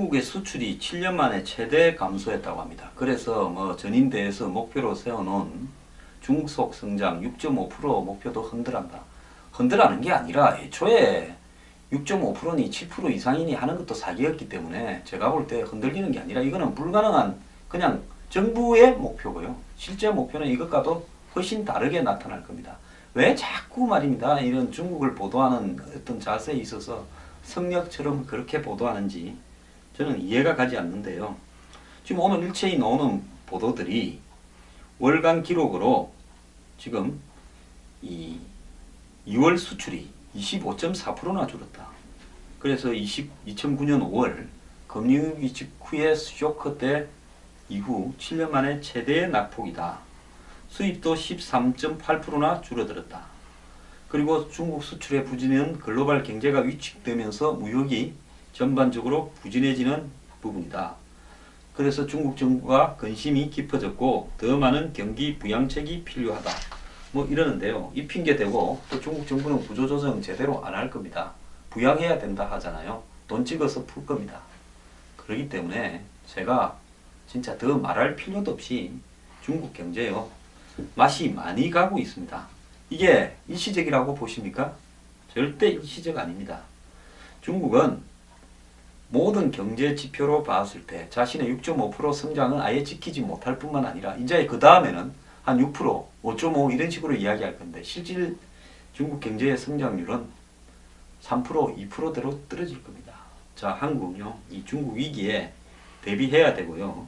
중국의 수출이 7년 만에 최대 감소했다고 합니다. 그래서 전인대에서 목표로 세워놓은 중속 성장 6.5% 목표도 흔들한다. 흔들하는 게 아니라 애초에 6.5%니 7% 이상이니 하는 것도 사기였기 때문에 제가 볼 때 흔들리는 게 아니라 이거는 불가능한 그냥 정부의 목표고요. 실제 목표는 이것과도 훨씬 다르게 나타날 겁니다. 왜 자꾸 말입니다. 이런 중국을 보도하는 어떤 자세에 있어서 성역처럼 그렇게 보도하는지 저는 이해가 가지 않는데요. 지금 오늘 일체히 나오는 보도들이 월간 기록으로 지금 이 2월 수출이 25.4%나 줄었다. 그래서 2009년 5월 금융위기 직후의 쇼크 때 이후 7년 만에 최대의 낙폭이다. 수입도 13.8%나 줄어들었다. 그리고 중국 수출의 부진은 글로벌 경제가 위축되면서 무역이 전반적으로 부진해지는 부분이다. 그래서 중국 정부가 근심이 깊어졌고 더 많은 경기 부양책이 필요하다. 이러는데요. 이 핑계 대고 또 중국 정부는 구조조정 제대로 안 할 겁니다. 부양해야 된다 하잖아요. 돈 찍어서 풀 겁니다. 그렇기 때문에 제가 진짜 더 말할 필요도 없이 중국 경제요. 맛이 많이 가고 있습니다. 이게 일시적이라고 보십니까? 절대 일시적 아닙니다. 중국은 모든 경제 지표로 봤을 때 자신의 6.5% 성장은 아예 지키지 못할 뿐만 아니라 이제 그 다음에는 한 6%, 5.5 이런 식으로 이야기할 건데 실질 중국 경제의 성장률은 3%, 2%대로 떨어질 겁니다. 자, 한국은요, 이 중국 위기에 대비해야 되고요.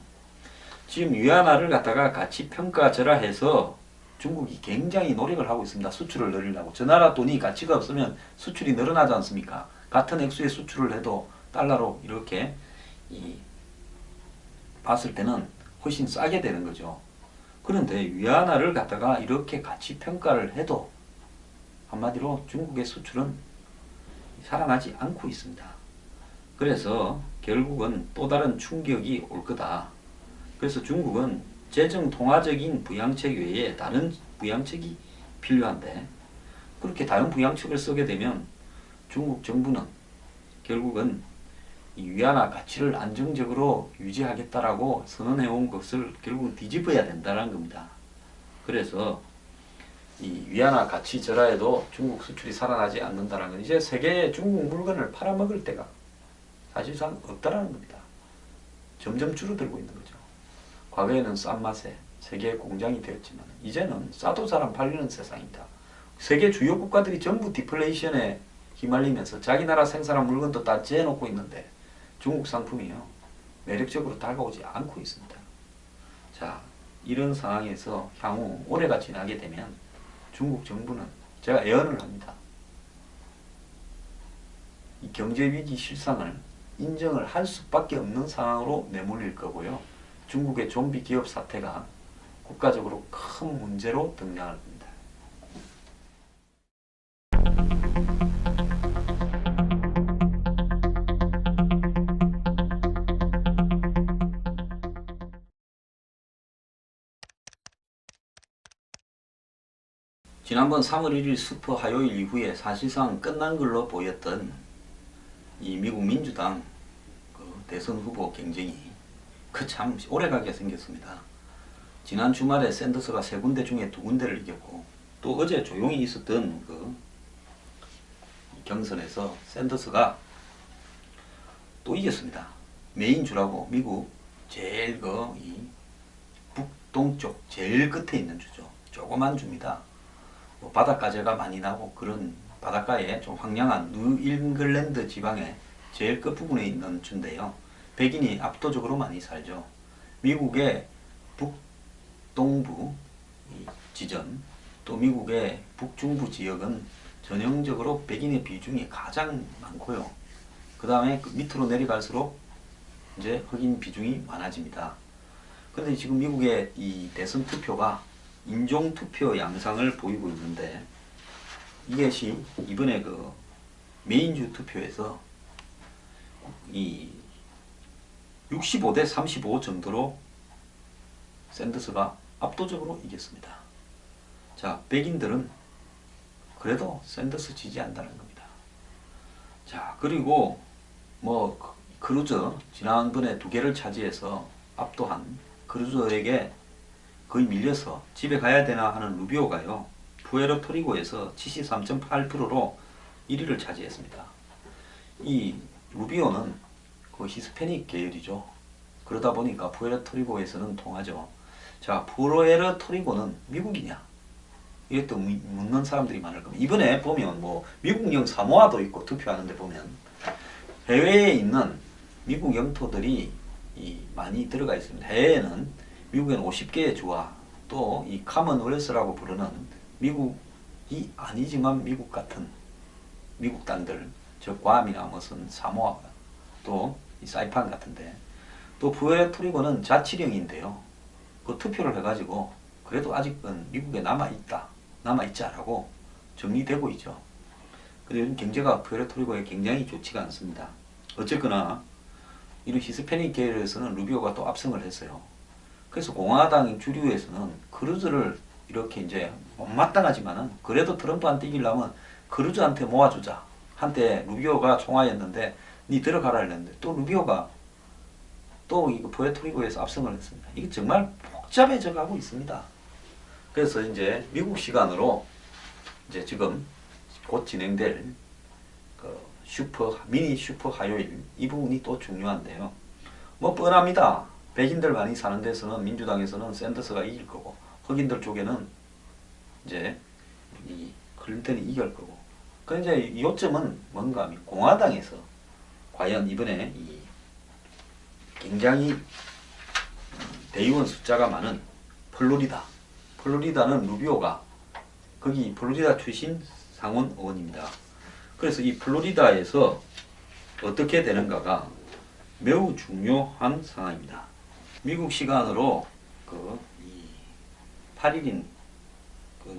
지금 위안화를 갖다가 가치 평가절하해서 중국이 굉장히 노력을 하고 있습니다. 수출을 늘리려고. 저 나라 돈이 가치가 없으면 수출이 늘어나지 않습니까? 같은 액수의 수출을 해도 달러로 이렇게 봤을 때는 훨씬 싸게 되는 거죠. 그런데 위안화를 갖다가 이렇게 가치 평가를 해도 한마디로 중국의 수출은 살아나지 않고 있습니다. 그래서 결국은 또 다른 충격이 올 거다. 그래서 중국은 재정 통화적인 부양책 외에 다른 부양책이 필요한데 그렇게 다른 부양책을 쓰게 되면 중국 정부는 결국은 이 위안화 가치를 안정적으로 유지하겠다라고 선언해온 것을 결국은 뒤집어야 된다는 겁니다. 그래서 이 위안화 가치 절하에도 중국 수출이 살아나지 않는다는 건 이제 세계에 중국 물건을 팔아먹을 때가 사실상 없다라는 겁니다. 점점 줄어들고 있는 거죠. 과거에는 싼 맛에 세계 공장이 되었지만 이제는 싸도 잘 안 팔리는 세상입니다. 세계 주요 국가들이 전부 디플레이션에 휘말리면서 자기 나라 생산한 물건도 다 재놓고 있는데 중국 상품이요. 매력적으로 다가오지 않고 있습니다. 자, 이런 상황에서 향후 올해가 지나게 되면 중국 정부는 제가 예언을 합니다. 이 경제위기 실상을 인정을 할 수밖에 없는 상황으로 내몰릴 거고요. 중국의 좀비 기업 사태가 국가적으로 큰 문제로 등장할 겁니다. 지난번 3월 1일 슈퍼 화요일 이후에 사실상 끝난 걸로 보였던 이 미국 민주당 대선 후보 경쟁이 참 오래가게 생겼습니다. 지난 주말에 샌더스가 3군데 중에 2군데를 이겼고 또 어제 조용히 있었던 경선에서 샌더스가 또 이겼습니다. 메인주라고 미국 제일 이 북동쪽 제일 끝에 있는 주죠. 조그만 주입니다. 바닷가재가 많이 나고 그런 바닷가에 좀 황량한 뉴잉글랜드 지방의 제일 끝부분에 있는 주인데요. 백인이 압도적으로 많이 살죠. 미국의 북동부 지점 또 미국의 북중부 지역은 전형적으로 백인의 비중이 가장 많고요. 그 다음에 밑으로 내려갈수록 이제 흑인 비중이 많아집니다. 그런데 지금 미국의 이 대선 투표가 인종투표 양상을 보이고 있는데 이것이 이번에 메인주 투표에서 이 65대 35 정도로 샌더스가 압도적으로 이겼습니다. 자, 백인들은 그래도 샌더스 지지한다는 겁니다. 자, 그리고 크루즈 지난번에 2개를 차지해서 압도한 크루즈에게 거의 밀려서 집에 가야 되나 하는 루비오가요. 푸에르토리코에서 73.8%로 1위를 차지했습니다. 이 루비오는 그 히스패닉 계열이죠. 그러다 보니까 푸에르토리코에서는 통하죠. 자, 푸에르토리코는 미국이냐? 이게 또 묻는 사람들이 많을 겁니다. 이번에 보면 뭐 미국령 사모아도 있고 투표하는데 보면 해외에 있는 미국 영토들이 많이 들어가 있습니다. 해외에는 미국에는 50개의 주와 또 이 카먼웰스라고 부르는 미국이 아니지만 미국 같은 미국 땅들, 즉 괌이나 무슨 사모아 또 이 사이판 같은데 또 푸에르토리코는 자치령인데요. 그 투표를 해가지고 그래도 아직은 미국에 남아있자라고 정리되고 있죠. 근데 요즘 경제가 푸에르토리코에 굉장히 좋지가 않습니다. 어쨌거나 이런 히스패닉 계열에서는 루비오가 또 압승을 했어요. 그래서 공화당 주류에서는 크루즈를 이렇게 이제 못마땅하지만은 그래도 트럼프한테 이기려면 크루즈한테 모아주자. 한때 루비오가 총화였는데 니 들어가라 했는데 또 루비오가 또 이거 푸에르토리코에서 압승을 했습니다. 이게 정말 복잡해져 가고 있습니다. 그래서 이제 미국 시간으로 이제 지금 곧 진행될 그 미니 슈퍼 화요일 이 부분이 또 중요한데요. 뭐 뻔합니다. 백인들 많이 사는 데서는 민주당에서는 샌더스가 이길 거고 흑인들 쪽에는 이제 이 클린턴이 이길 거고. 그 이제 요점은 뭔가 하면 공화당에서 과연 이번에 이 굉장히 대의원 숫자가 많은 플로리다는 루비오가 거기 플로리다 출신 상원 의원입니다. 그래서 이 플로리다에서 어떻게 되는가가 매우 중요한 상황입니다. 미국 시간으로 이 8일인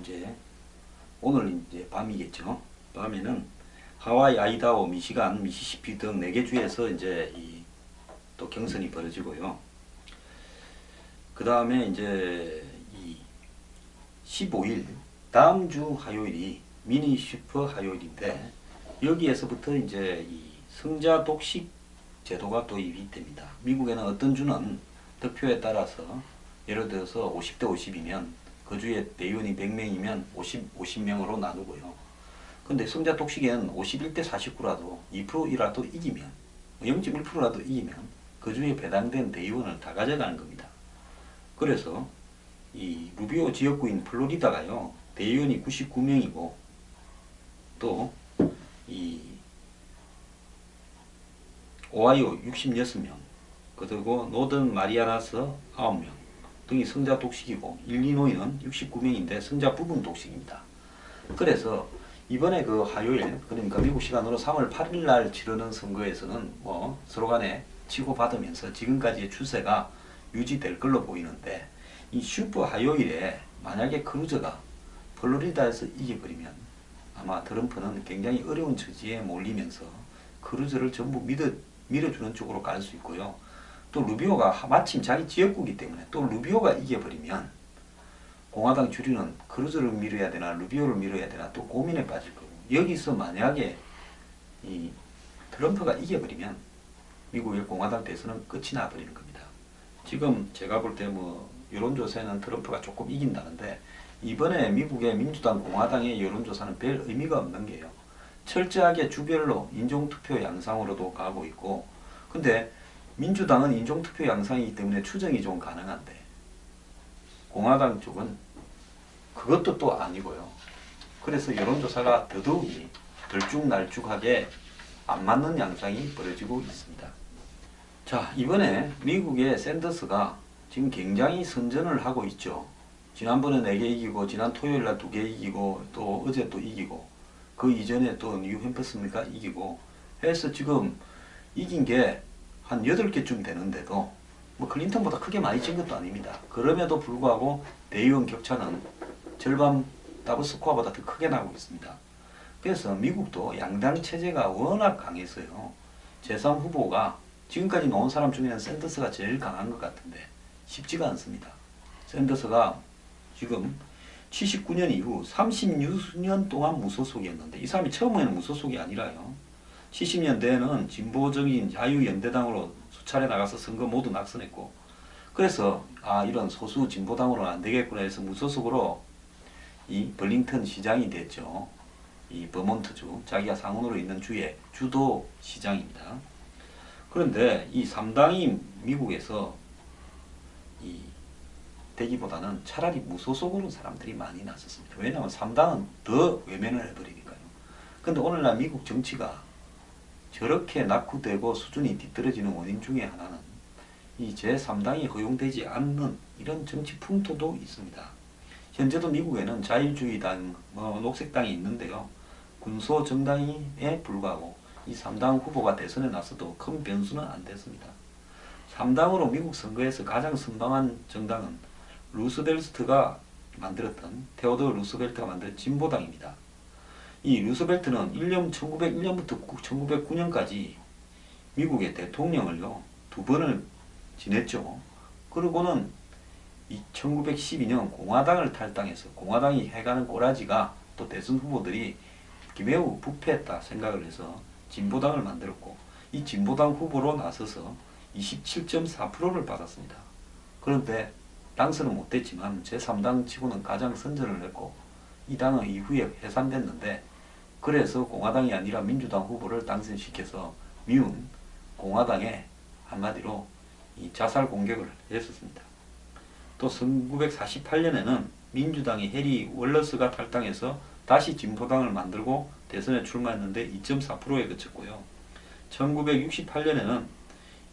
이제 오늘 이제 밤이겠죠. 밤에는 하와이, 아이다호, 미시간, 미시시피 등 4개 주에서 이제 또 경선이 벌어지고요. 그 다음에 이제 이 15일 다음 주 화요일이 미니 슈퍼 화요일인데 여기에서부터 이제 이 승자 독식 제도가 도입이 됩니다. 미국에는 어떤 주는 득표에 따라서 예를 들어서 50대 50이면 그 주에 대의원이 100명이면 50명으로 나누고요. 근데 승자 독식에는 51대 49라도 2%라도 이기면 0.1%라도 이기면 그 주에 배당된 대의원을 다 가져가는 겁니다. 그래서 이 루비오 지역구인 플로리다가요. 대의원이 99명이고 또 이 오하이오 66명 그리고 노던 마리아나스 9명 등이 승자 독식이고 일리노이는 69명인데 승자 부분 독식입니다. 그래서 이번에 그 화요일 그러니까 미국 시간으로 3월 8일 날 치르는 선거에서는 뭐 서로 간에 치고받으면서 지금까지의 추세가 유지될 걸로 보이는데 이 슈퍼 화요일에 만약에 크루즈가 플로리다에서 이겨버리면 아마 트럼프는 굉장히 어려운 처지에 몰리면서 크루즈를 전부 밀어주는 쪽으로 갈 수 있고요. 또 루비오가 마침 자기 지역구이기 때문에 또 루비오가 이겨버리면 공화당 주류는 크루즈를 밀어야 되나 루비오를 밀어야 되나 또 고민에 빠질 거고 여기서 만약에 이 트럼프가 이겨버리면 미국의 공화당 대선은 끝이 나버리는 겁니다. 지금 제가 볼 때 뭐 여론조사에는 트럼프가 조금 이긴다는데 이번에 미국의 민주당 공화당의 여론조사는 별 의미가 없는 게요. 철저하게 주별로 인종투표 양상으로도 가고 있고 근데 민주당은 인종투표 양상이기 때문에 추정이 좀 가능한데 공화당 쪽은 그것도 또 아니고요. 그래서 여론조사가 더더욱이 들쭉날쭉하게 안 맞는 양상이 벌어지고 있습니다. 자, 이번에 미국의 샌더스가 지금 굉장히 선전을 하고 있죠. 지난번에 4개 이기고 지난 토요일날 2개 이기고 또 어제 또 이기고 그 이전에 또 뉴햄퍼스입니까 이기고 해서 지금 이긴 게 한 8개쯤 되는데도 뭐 클린턴보다 크게 많이 진 것도 아닙니다. 그럼에도 불구하고 대의원 격차는 절반 다브스코어보다 더 크게 나오고 있습니다. 그래서 미국도 양당 체제가 워낙 강해서요. 제3후보가 지금까지 나온 사람 중에는 샌더스가 제일 강한 것 같은데 쉽지가 않습니다. 샌더스가 지금 79년 이후 36년 동안 무소속이었는데 이 사람이 처음에는 무소속이 아니라요. 70년대에는 진보적인 자유연대당으로 수차례 나가서 선거 모두 낙선했고, 그래서 이런 소수 진보당으로는 안 되겠구나 해서 무소속으로 이 벌링턴 시장이 됐죠. 이 버몬트주, 자기가 상원으로 있는 주의 주도 시장입니다. 그런데 이 3당이 미국에서 이 되기보다는 차라리 무소속으로 사람들이 많이 나섰습니다. 왜냐하면 3당은 더 외면을 해버리니까요. 근데 오늘날 미국 정치가 저렇게 낙후되고 수준이 뒤떨어지는 원인 중에 하나는 이 제3당이 허용되지 않는 이런 정치 풍토도 있습니다. 현재도 미국에는 자유주의당, 녹색당이 있는데요. 군소 정당에 불과하고 이 3당 후보가 대선에 나서도 큰 변수는 안 됐습니다. 3당으로 미국 선거에서 가장 선방한 정당은 루스벨트가 만들었던 테오도어 루스벨트가 만든 진보당입니다. 이 루스벨트는 1901년부터 1909년까지 미국의 대통령을요 2번을 지냈죠. 그리고는 1912년 공화당을 탈당해서 공화당이 해가는 꼬라지가 또 대선 후보들이 매우 부패했다 생각을 해서 진보당을 만들었고, 이 진보당 후보로 나서서 27.4%를 받았습니다. 그런데 당선은 못됐지만 제3당 치고는 가장 선전을 했고, 이 당은 이후에 해산됐는데, 그래서 공화당이 아니라 민주당 후보를 당선시켜서 미운 공화당에 한마디로 이 자살 공격을 했었습니다. 또 1948년에는 민주당이 해리 월러스가 탈당해서 다시 진보당을 만들고 대선에 출마했는데 2.4%에 그쳤고요. 1968년에는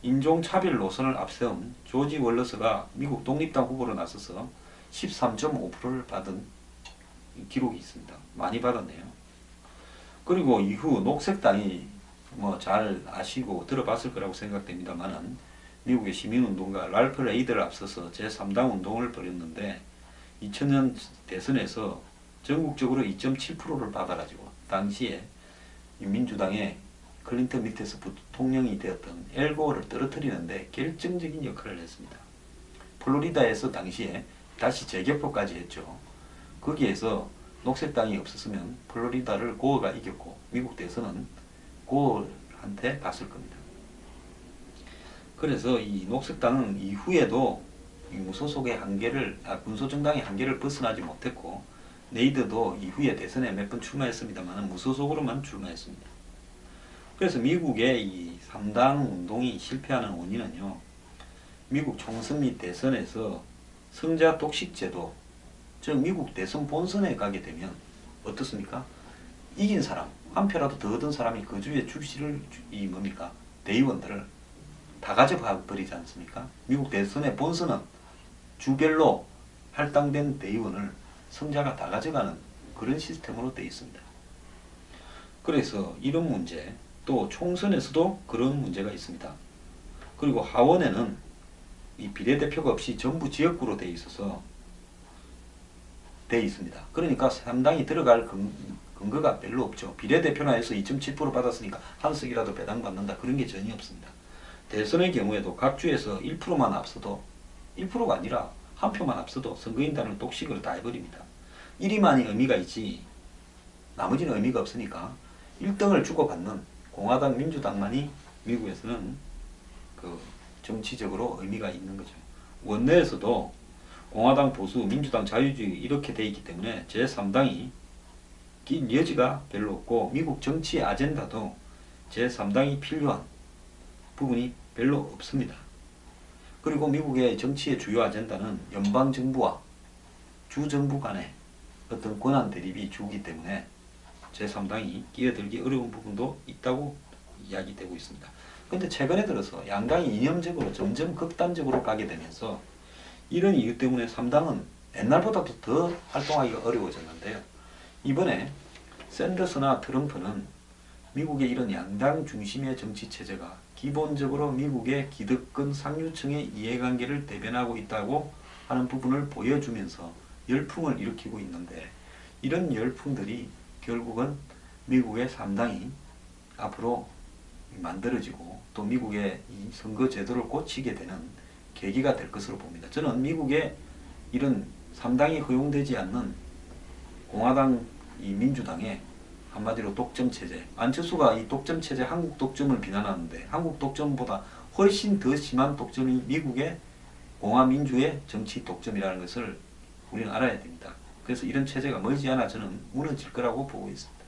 인종차별 노선을 앞세운 조지 월러스가 미국 독립당 후보로 나서서 13.5%를 받은 기록이 있습니다. 많이 받았네요. 그리고 이후 녹색당이 잘 아시고 들어봤을 거라고 생각됩니다만은 미국의 시민운동가 랄프 레이드를 앞서서 제3당 운동을 벌였는데 2000년 대선에서 전국적으로 2.7%를 받아가지고 당시에 민주당의 클린턴 밑에서 부통령이 되었던 엘 고어를 떨어뜨리는데 결정적인 역할을 했습니다. 플로리다에서 당시에 다시 재개표까지 했죠. 거기에서 녹색당이 없었으면 플로리다를 고어가 이겼고 미국 대선은 고어한테 갔을 겁니다. 그래서 이 녹색당은 이후에도 이 무소속의 한계를, 군소정당의 한계를 벗어나지 못했고, 레이드도 이후에 대선에 몇 번 출마했습니다만 무소속으로만 출마했습니다. 그래서 미국의 이 3당 운동이 실패하는 원인은요, 미국 총선 및 대선에서 성자 독식 제도, 즉 미국 대선 본선에 가게 되면 어떻습니까? 이긴 사람, 한 표라도 더 얻은 사람이 그 주에 출시를 대의원들을 다 가져가 버리지 않습니까? 미국 대선의 본선은 주별로 할당된 대의원을 성자가 다 가져가는 그런 시스템으로 되어 있습니다. 그래서 이런 문제, 또 총선에서도 그런 문제가 있습니다. 그리고 하원에는 이 비례대표가 없이 전부 지역구로 되어 있어서 되어 있습니다. 그러니까 3당이 들어갈 근거가 별로 없죠. 비례대표나 해서 2.7% 받았으니까 한 석이라도 배당받는다, 그런 게 전혀 없습니다. 대선의 경우에도 각 주에서 1%만 앞서도, 1%가 아니라 한 표만 앞서도 선거인단을 독식을 다 해버립니다. 1위만이 의미가 있지 나머지는 의미가 없으니까 1등을 주고받는 공화당 민주당만이 미국에서는 정치적으로 의미가 있는 거죠. 원내에서도 공화당 보수, 민주당 자유주의 이렇게 돼 있기 때문에 제3당이 낀 여지가 별로 없고, 미국 정치 아젠다도 제3당이 필요한 부분이 별로 없습니다. 그리고 미국의 정치의 주요 아젠다는 연방정부와 주정부 간의 어떤 권한 대립이 주기 때문에 제3당이 끼어들기 어려운 부분도 있다고 이야기되고 있습니다. 그런데 최근에 들어서 양당이 이념적으로 점점 극단적으로 가게 되면서 이런 이유 때문에 3당은 옛날보다도 더 활동하기가 어려워졌는데요. 이번에 샌더스나 트럼프는 미국의 이런 양당 중심의 정치 체제가 기본적으로 미국의 기득권 상류층의 이해관계를 대변하고 있다고 하는 부분을 보여주면서 열풍을 일으키고 있는데, 이런 열풍들이 결국은 미국의 3당이 앞으로 만들어지고 또 미국의 이 선거 제도를 고치게 되는 계기가 될 것으로 봅니다. 저는 미국의 이런 3당이 허용되지 않는 공화당, 이 민주당의 한마디로 독점 체제. 안철수가 이 독점 체제, 한국 독점을 비난하는데 한국 독점보다 훨씬 더 심한 독점이 미국의 공화민주의 정치 독점이라는 것을 우리는 알아야 됩니다. 그래서 이런 체제가 머지않아 저는 무너질 거라고 보고 있습니다.